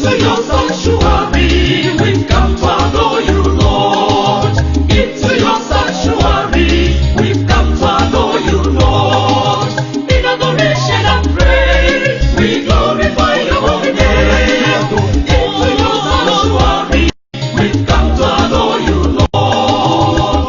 Into your sanctuary, we've come to adore you, Lord. Into your sanctuary, we've come to adore you, Lord. In adoration and praise, we glorify your holy name. Into your sanctuary, we've come to adore you, Lord.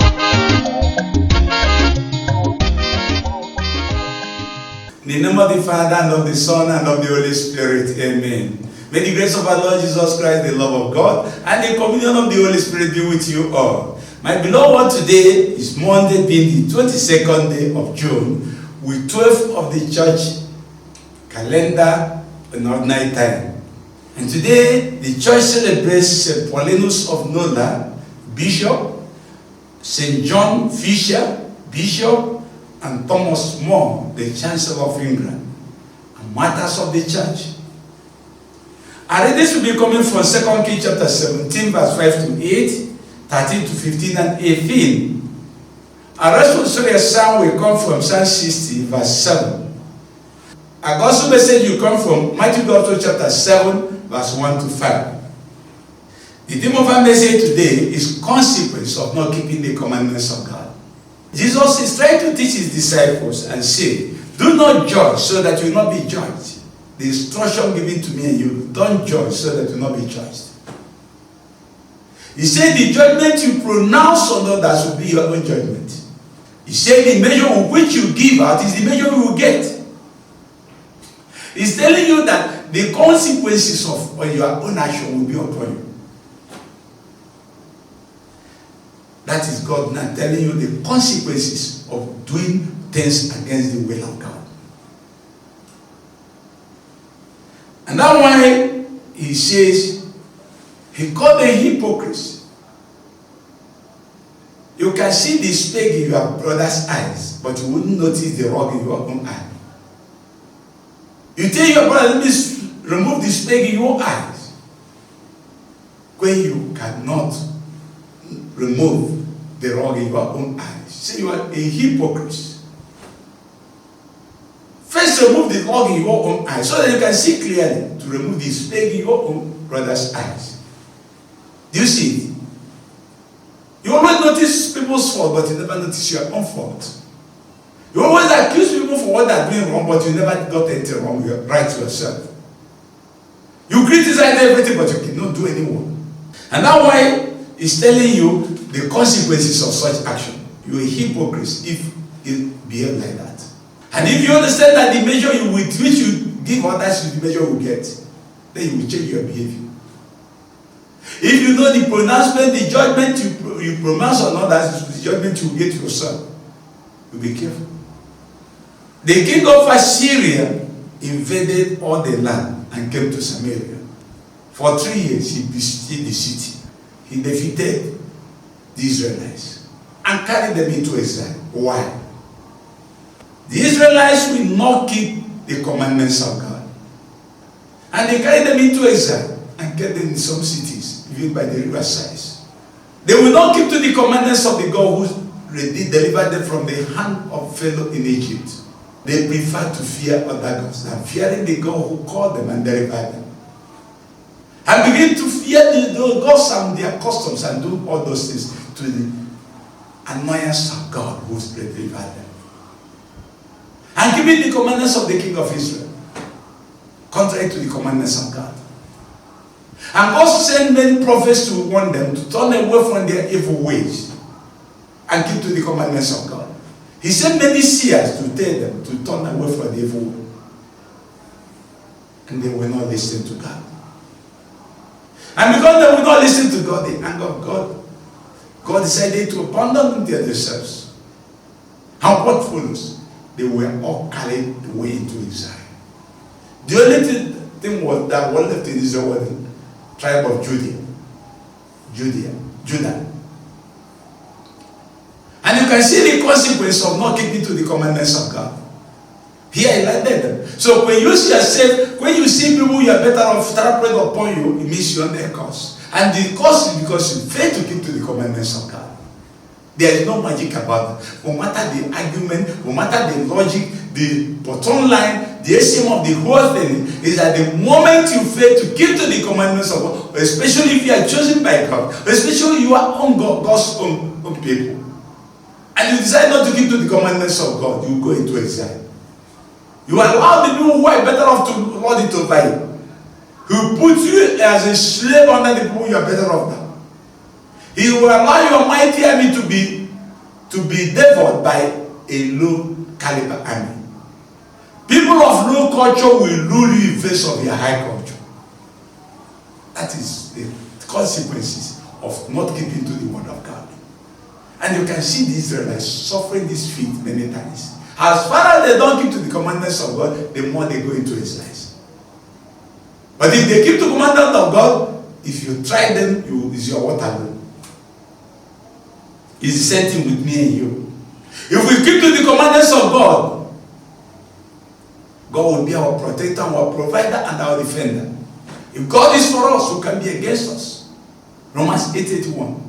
In the name of the Father, and of the Son, and of the Holy Spirit. Amen. May the grace of our Lord Jesus Christ, the love of God, and the communion of the Holy Spirit be with you all. My beloved one, today is Monday, being the 22nd day of June, with 12 of the church calendar in ordinary time. And today, the church celebrates St. Paulinus of Nola, Bishop, St. John Fisher, Bishop, and Thomas More, the Chancellor of England, and martyrs of the church. Our readings will be coming from 2 Kings chapter 17, verse 5 to 8, 13 to 15, and 18. Our responsory psalm will come from Psalm 60, verse 7. Our gospel message will come from Matthew Gospel chapter 7, verse 1 to 5. The theme of our message today is consequence of not keeping the commandments of God. Jesus is trying to teach his disciples and say, do not judge so that you will not be judged. The instruction given to me and you, don't judge so that you will not be judged. He said the judgment you pronounce on others will be your own judgment. He said the measure with which you give out is the measure you will get. He's telling you that the consequences of your own action will be upon you. That is God now telling you the consequences of doing things against the will of God. And that's why he says, he called them hypocrites. You can see the speck in your brother's eyes, but you wouldn't notice the rock in your own eye. You tell your brother, let me remove the speck in your eyes, when you cannot remove the rock in your own eyes. See, you are a hypocrite. First, remove the log in your own eyes so that you can see clearly to remove the speck in your own brother's eyes. Do you see it? You always notice people's fault, but you never notice your own fault. You always accuse people for what they're doing wrong, but you never got anything wrong. You're right to yourself. You criticize everything, but you cannot do any work. And that's why he's telling you the consequences of such action. You're a hypocrite if you behave like that. And if you understand that the measure with which you give others is the measure you get, then you will change your behavior. If you know the pronouncement, the judgment you pronounce on others is the judgment you will get yourself, you be careful. The king of Assyria invaded all the land and came to Samaria. For 3 years he besieged the city. He defeated the Israelites and carried them into exile. Why? The Israelites will not keep the commandments of God. And they carried them into exile and kept them in some cities, even by the riversides. They will not keep to the commandments of the God who delivered them from the hand of Pharaoh in Egypt. They prefer to fear other gods than fearing the God who called them and delivered them. And begin to fear the gods and their customs and do all those things to the annoyance of God who delivered them. And keeping the commandments of the king of Israel, contrary to the commandments of God. And God sent many prophets to warn them to turn away from their evil ways and keep to the commandments of God. He sent many seers to tell them to turn away from the evil way. And they will not listen to God. And because they will not listen to God, the anger of God, God decided to abandon them to themselves. And what follows? They were all carried away into exile. The only thing was that was left in Israel was the tribe of Judah. And you can see the consequence of not keeping to the commandments of God. Here he landed them. So when you see yourself, when you see people you are better off trampling upon you, it means you're on their cause. And the cause is because you fail to keep to the commandments of God. There is no magic about it. No matter the argument, no matter the logic, the bottom line, the essence of the whole thing is that the moment you fail to keep to the commandments of God, especially if you are chosen by God, especially you are on God's own people, and you decide not to keep to the commandments of God, you go into exile. You allow the people who are better off to lord it over you, who put you as a slave under the people you are better off now. He will allow your mighty army to be devoured by a low caliber army. People of low culture will rule you in face of your high culture. That is the consequences of not keeping to the word of God. And you can see the Israelites suffering this feat many times. As far as they don't keep to the commandments of God, the more they go into exiles. But if they keep to the commandments of God, if you try them, it's your Waterloo. It's the same thing with me and you. If we keep to the commandments of God, God will be our protector, our provider, and our defender. If God is for us, who can be against us? Romans 8:81.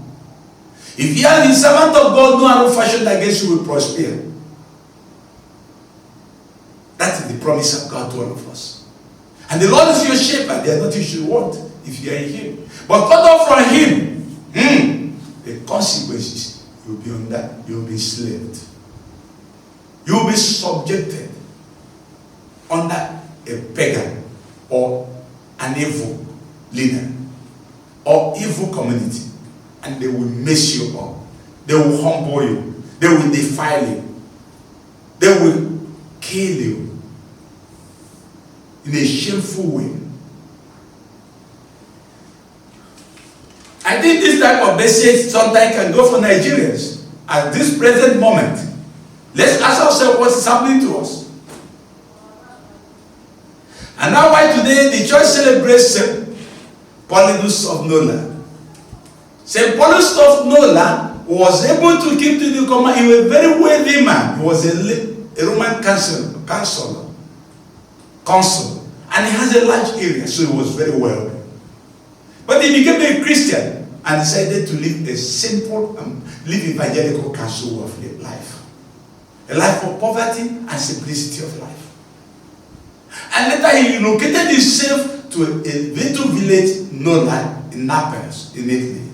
If you are the servant of God, no arrow fashioned against you will prosper. That is the promise of God to all of us. And the Lord is your shepherd. There is nothing you should want if you are in Him. But cut off from Him, the consequences, you'll be under, you'll be enslaved. You'll be subjected under a pagan or an evil leader or evil community, and they will mess you up. They will humble you. They will defile you. They will kill you in a shameful way. I think this type of message sometimes can go for Nigerians at this present moment. Let's ask ourselves what is happening to us. And now why today the church celebrates St. Paulinus of Nola. St. Paulinus of Nola was able to keep to the command. He was a very wealthy man. He was a Roman consul, and he has a large area, so he was very wealthy. But he became a Christian and decided to live a simple, live evangelical casual life. A life of poverty and simplicity of life. And later he relocated himself to a little village Nola in Naples, in Italy,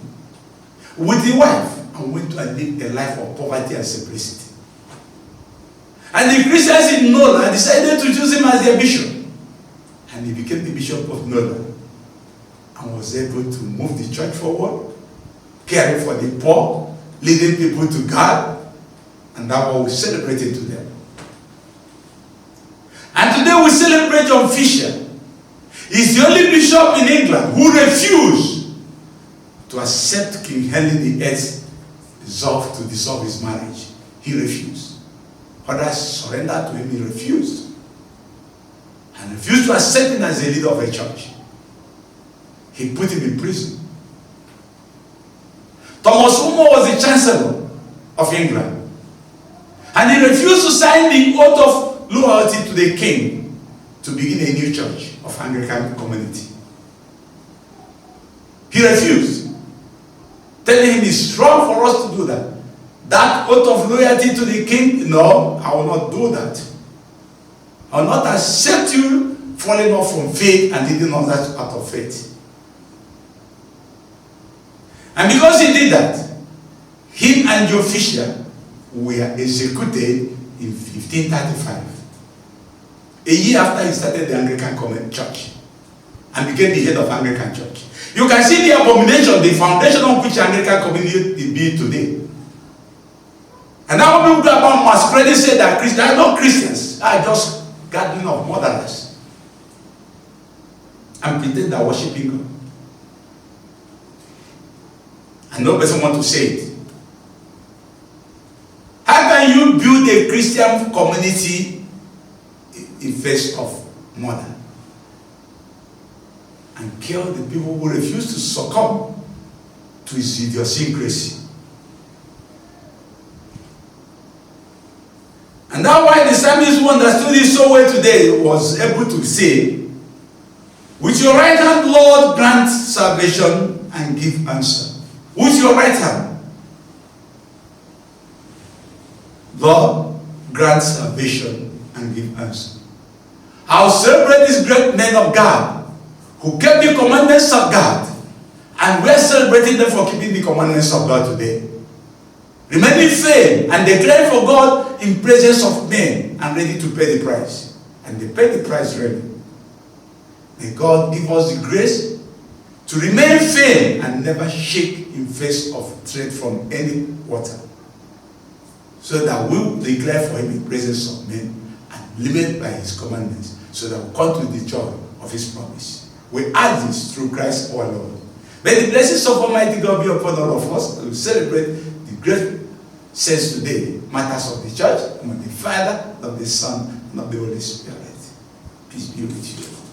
with a wife, and went to live a life of poverty and simplicity. And the Christians in Nola decided to choose him as their bishop. And he became the bishop of Nola and was able to move the church forward, caring for the poor, leading people to God, and that's what we celebrated today. And today we celebrate John Fisher. He's the only bishop in England who refused to accept King Henry VIII's resolve to dissolve his marriage. He refused. Others surrendered to him, he refused. And refused to accept him as a leader of a church. He put him in prison. Thomas More was the Chancellor of England. And he refused to sign the oath of loyalty to the king to begin a new church of Anglican community. He refused, telling him it's wrong for us to do that. That oath of loyalty to the king, no, I will not do that. I will not accept you falling off from faith and leading others out of faith. And because he did that, him and John Fisher were executed in 1535. A year after he started the Anglican Church and became the head of Anglican Church. You can see the abomination, the foundation on which Anglican community is built today. And now people go about masquerading say that Christians are not Christians, are just gathering of motherless and pretend they're worshiping God. And no person wants to say it. How can you build a Christian community in face of murder and kill the people who refuse to succumb to his idiosyncrasy? And that's why the psalmist who understood it so well today was able to say, with your right hand, Lord, grant salvation and give answer. With your right hand. God grant salvation and give answer. I'll celebrate these great men of God who kept the commandments of God, and we're celebrating them for keeping the commandments of God today. Remaining firm and declaring for God in presence of men and ready to pay the price. And they paid the price ready. May God give us the grace to remain firm and never shake in face of threat from any water, so that we will declare for him in presence of men and live by his commandments, so that we come to the joy of his promise. We ask this through Christ our Lord. May the blessings of Almighty God be upon all of us. We celebrate the great saints today, matters of the church, of the Father, of the Son, and of the Holy Spirit. Peace be with you.